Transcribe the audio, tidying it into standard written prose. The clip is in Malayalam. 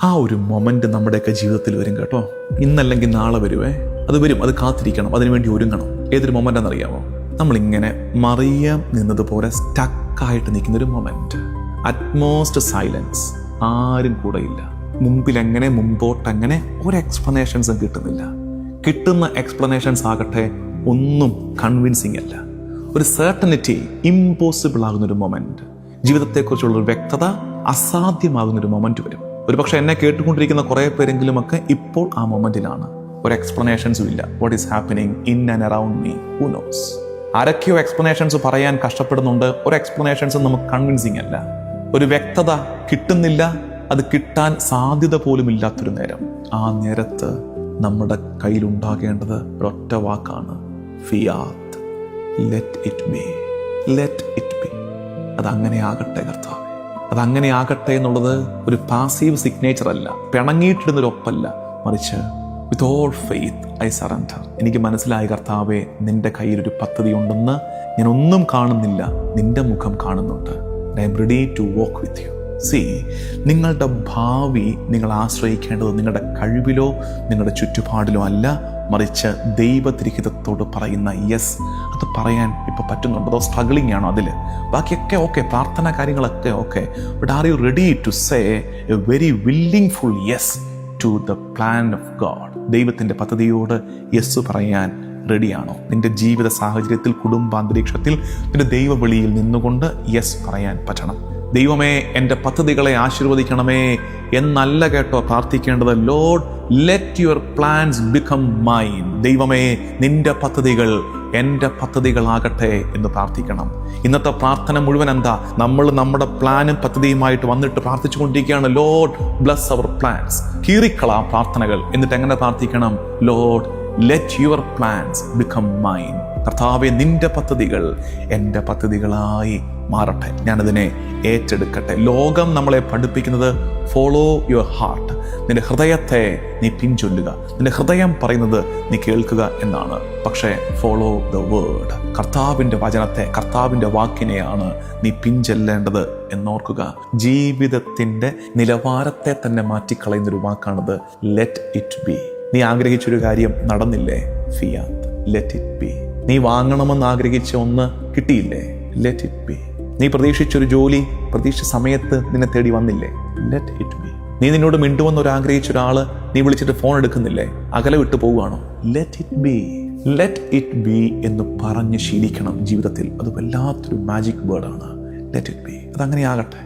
ആ ഒരു മൊമെൻ്റ് നമ്മുടെയൊക്കെ ജീവിതത്തിൽ വരും കേട്ടോ. ഇന്നല്ലെങ്കിൽ നാളെ വരുവേ. അത് വരും, അത് കാത്തിരിക്കണം, അതിനുവേണ്ടി ഒരുങ്ങണം. ഏതൊരു മൊമെൻ്റ് എന്നറിയാമോ? നമ്മളിങ്ങനെ മറിയം നിന്നതുപോലെ സ്റ്റക്കായിട്ട് നിൽക്കുന്നൊരു മൊമെൻ്റ്. അറ്റ്മോസ്റ്റ് സൈലൻസ്, ആരും കൂടെയില്ല. മുമ്പിലെങ്ങനെ മുമ്പോട്ടെങ്ങനെ ഒരു എക്സ്പ്ലനേഷൻസും കിട്ടുന്നില്ല. കിട്ടുന്ന എക്സ്പ്ലനേഷൻസ് ആകട്ടെ ഒന്നും കൺവിൻസിങ് അല്ല. ഒരു സെർട്ടനിറ്റി ഇമ്പോസിബിൾ ആകുന്നൊരു മൊമെന്റ്, ജീവിതത്തെക്കുറിച്ചുള്ള ഒരു വ്യക്തത അസാധ്യമാകുന്നൊരു മൊമെന്റ് വരും. ഒരുപക്ഷെ എന്നെ കേട്ടുകൊണ്ടിരിക്കുന്ന കുറേ പേരെങ്കിലും ഒക്കെ ഇപ്പോൾ ആ മൊമെന്റിലാണ്. ഒരു എക്സ്പ്ലനേഷൻസും ഇല്ല. What is happening in and around me, who knows? ആരൊക്കെയോ എക്സ്പ്ലനേഷൻസ് പറയാൻ കഷ്ടപ്പെടുന്നുണ്ട്. ഒരു എക്സ്പ്ലനേഷൻസ് നമുക്ക് കൺവിൻസിങ് അല്ല. ഒരു വ്യക്തത കിട്ടുന്നില്ല. അത് കിട്ടാൻ സാധ്യത പോലും ഇല്ലാത്തൊരു നേരം. ആ നേരത്ത് നമ്മുടെ കയ്യിലുണ്ടാകേണ്ടത് ഒരൊറ്റ വാക്കാണ്, Fiat. Let it be, let it be. അതങ്ങനെ ആകട്ടെ കർത്താവേ, അതങ്ങനെ ആകട്ടെ എന്നുള്ളത് ഒരു പാസീവ് സിഗ്നേച്ചർ അല്ല, പിണങ്ങിയിട്ടിടുന്നൊരൊപ്പല്ല, മറിച്ച് with all faith I surrender. എനിക്ക് മനസ്സിലായി കർത്താവേ, നിന്റെ കയ്യിലൊരു പദ്ധതി ഉണ്ടെന്ന്. ഞാൻ ഒന്നും കാണുന്നില്ല, നിന്റെ മുഖം കാണുന്നുണ്ട്. I am ready to walk with you. നിങ്ങളുടെ ഭാവി നിങ്ങൾ ആശ്രയിക്കേണ്ടത് നിങ്ങളുടെ കഴിവിലോ നിങ്ങളുടെ ചുറ്റുപാടിലോ അല്ല, മറിച്ച് ദൈവത്തിരിഹിതത്തോട് പറയുന്ന യെസ്. അത് പറയാൻ ഇപ്പോൾ പറ്റുന്നുണ്ടോ? അതോ സ്ട്രഗിളിംഗ് ആണോ? അതിൽ ബാക്കിയൊക്കെ ഓക്കെ, പ്രാർത്ഥന കാര്യങ്ങളൊക്കെ okay, but are you ready to say a very willing full yes to the plan of God? ദൈവത്തിൻ്റെ പദ്ധതിയോട് യെസ് പറയാൻ റെഡിയാണോ? നിന്റെ ജീവിത സാഹചര്യത്തിൽ, കുടുംബാന്തരീക്ഷത്തിൽ, നിന്റെ ദൈവവിളിയിൽ നിന്നുകൊണ്ട് യെസ് പറയാൻ പറ്റണം. ദൈവമേ, എൻ്റെ പദ്ധതികളെ ആശീർവദിക്കണമേ എന്നല്ല കേട്ടോ പ്രാർത്ഥിക്കേണ്ടത്. Lord, let your plans become mine. ദൈവമേ, നിന്റെ പദ്ധതികൾ എൻ്റെ പദ്ധതികളാകട്ടെ എന്ന് പ്രാർത്ഥിക്കണം. ഇന്നത്തെ പ്രാർത്ഥന മുഴുവൻ എന്താ? നമ്മൾ നമ്മുടെ പ്ലാനും പദ്ധതിയുമായിട്ട് വന്നിട്ട് പ്രാർത്ഥിച്ചു കൊണ്ടിരിക്കുകയാണ്. Lord bless our plans. കീറിക്കളാം പ്രാർത്ഥനകൾ. എന്നിട്ട് എങ്ങനെ പ്രാർത്ഥിക്കണം? Lord, let your plans become mine. കർത്താവേ, നിന്റെ പദ്ധതികൾ എൻ്റെ പദ്ധതികളായി മാറട്ടെ. ഞാനതിനെ ഏറ്റെടുക്കട്ടെ. ലോകം നമ്മളെ പഠിപ്പിക്കുന്നത് ഫോളോ യുവർ ഹാർട്ട്. നിന്റെ ഹൃദയത്തെ നീ പിൻചൊല്ലുക, നിന്റെ ഹൃദയം പറയുന്നത് നീ കേൾക്കുക എന്നാണ്. പക്ഷേ ഫോളോ ദ വേർഡ്. കർത്താവിൻ്റെ വചനത്തെ, കർത്താവിൻ്റെ വാക്കിനെയാണ് നീ പിൻചൊല്ലേണ്ടത് എന്നോർക്കുക. ജീവിതത്തിൻ്റെ നിലവാരത്തെ തന്നെ മാറ്റിക്കളയുന്നൊരു വാക്കാണത് ലെറ്റ് ഇറ്റ് ബി. നീ ആഗ്രഹിച്ചൊരു കാര്യം നടന്നില്ലേ? ഫിയാത്ത്, ലെറ്റ് ഇറ്റ് ബി. നീ വാങ്ങണമെന്ന് ആഗ്രഹിച്ച ഒന്ന് കിട്ടിയില്ലേ? Let it be. നീ പ്രതീക്ഷിച്ചൊരു ജോലി പ്രതീക്ഷിച്ച സമയത്ത് നിന്നെ തേടി വന്നില്ലേ? Let it be. നീ നിന്നോട് മിണ്ടുമെന്ന് ആഗ്രഹിച്ച ഒരാള് നീ വിളിച്ചിട്ട് ഫോൺ എടുക്കുന്നില്ലേ? അകലെ വിട്ടു പോവുകയാണോ? Let it be. Let it be എന്ന് പറഞ്ഞ് ശീലിക്കണം ജീവിതത്തിൽ. അത് വല്ലാത്തൊരു മാജിക് വേർഡാണ്. Let it be. അതങ്ങനെ ആകട്ടെ.